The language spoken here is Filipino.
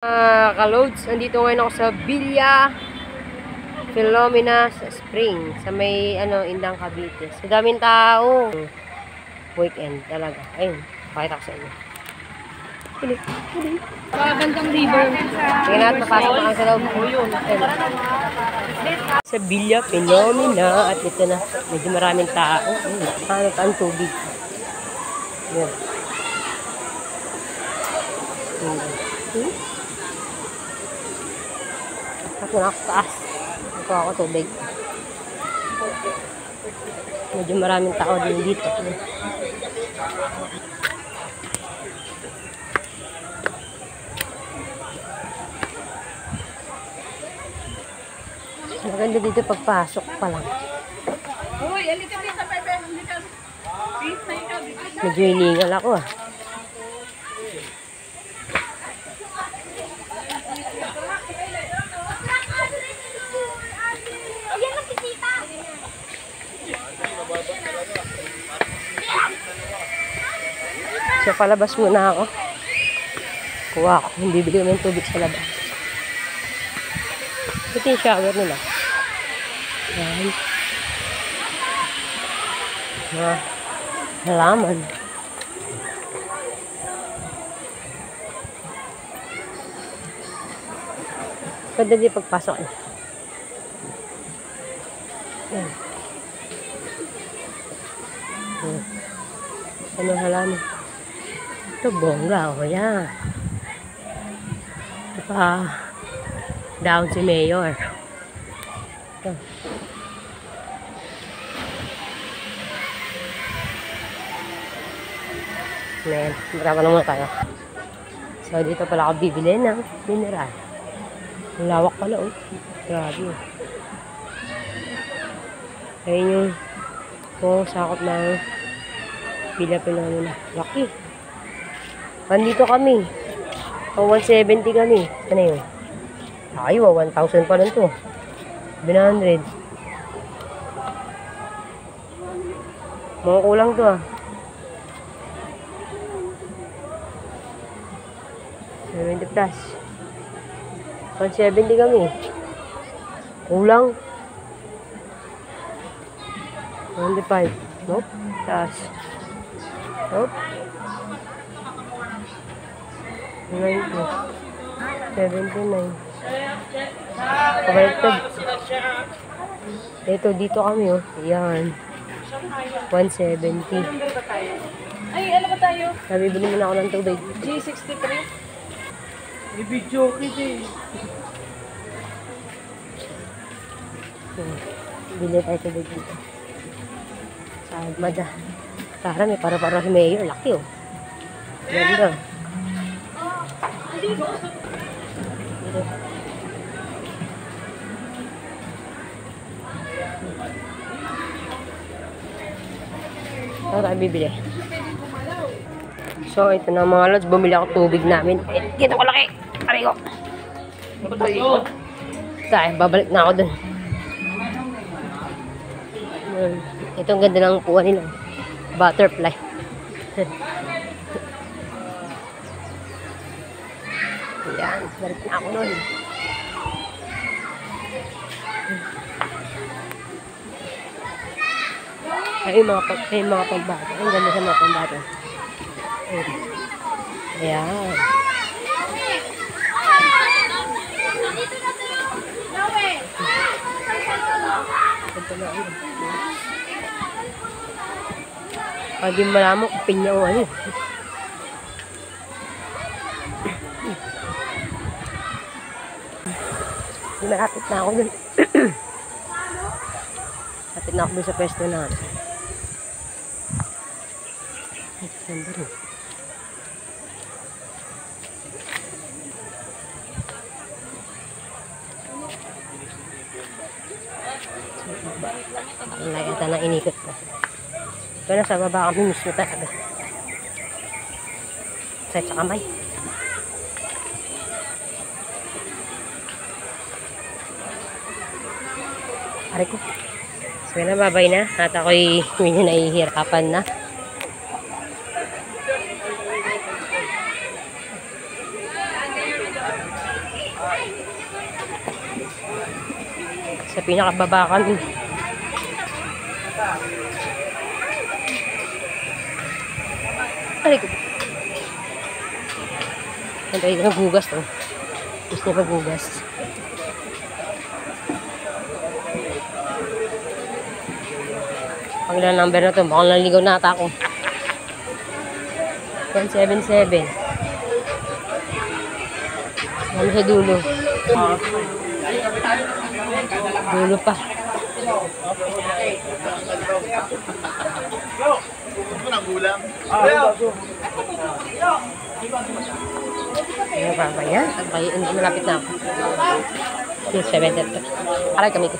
Kaloads, andito ngayon ako sa Villa Filomena Spring sa may Indang Cavite. Sa daming tao. Weekend talaga. Ayun, pakita ko sa inyo. Bandang river. Sige natin, mapasok na sa loob. Sa Villa Filomena at ito na, medyo maraming tao. Paano ka ang tubig? Yan. At na ako taas. Ito ako tubig. Medyo maraming tao din dito. Maganda dito pagpasok pa lang. Medyo hiningal ako ah. So, palabas muna ako. Kuha ako. Hindi bibili kami ng tubig sa labas. Ito yung shower nila. Ayan. Halaman. Pwede din pagpasok niya. Ayan. Ayan. Anong halaman? Ito, bongga. O, yan. Ito pa, down si Mayor. Ito. Ayan, marama naman tayo. So, dito pala ako bibili ng mineral. Ang lawak pala, oh. Grabe. Ayun yung sakot ng Pilipino nila. Laki. Nandito kami. 170 kami. Ano yun? Ay, 1,000 pa lang to. 700. Mga kulang to ah. 70 plus. 170 kami. Kulang. 25. Nope. Taas. Nope. 90. 79. Kabaliktad. Ito, dito kami oh. Ayan. 170. Ay, ano ba tayo? Nabibili muna ako ng tubig. G63? I-video kit eh. Bili tayo tubig dito. Sa Almada. Tara, may para-para si Mayor. Laki oh. Ganda. Dito. Tara, bibili. So, ito na mga lods. Bumili ako tubig namin. Kita ko laki. Aray ko. Tayo, babalik na ako dun. Ito ang ganda ng upuan nila. Butterfly. Ayan, balik na ako nun. Ay, mga pambato. Ang ganda sa mga pambato. Ayan. Ito na ano. Hindi mo malaman kung pinya o ano. Malapit na ako dun. Malapit na ako dun sa pwesto natin. Ito, ganda rin. Ang lagata ng inikot ko. Ito na sa baba kami mismo talaga. Sa kamay. Aray ko. So, nababay na. At ako'y medyo nahihirapan na. Sa pinakababa kami. Aray ko. Ang tayo naghugas to. Gusto niya paghugas. Pag ilang number na to, baka naligaw na ata ako. 177. Kami sa dulo. Dulo pa. Ano pa ba yan? Malapit na ako. 7. Aray kami ko.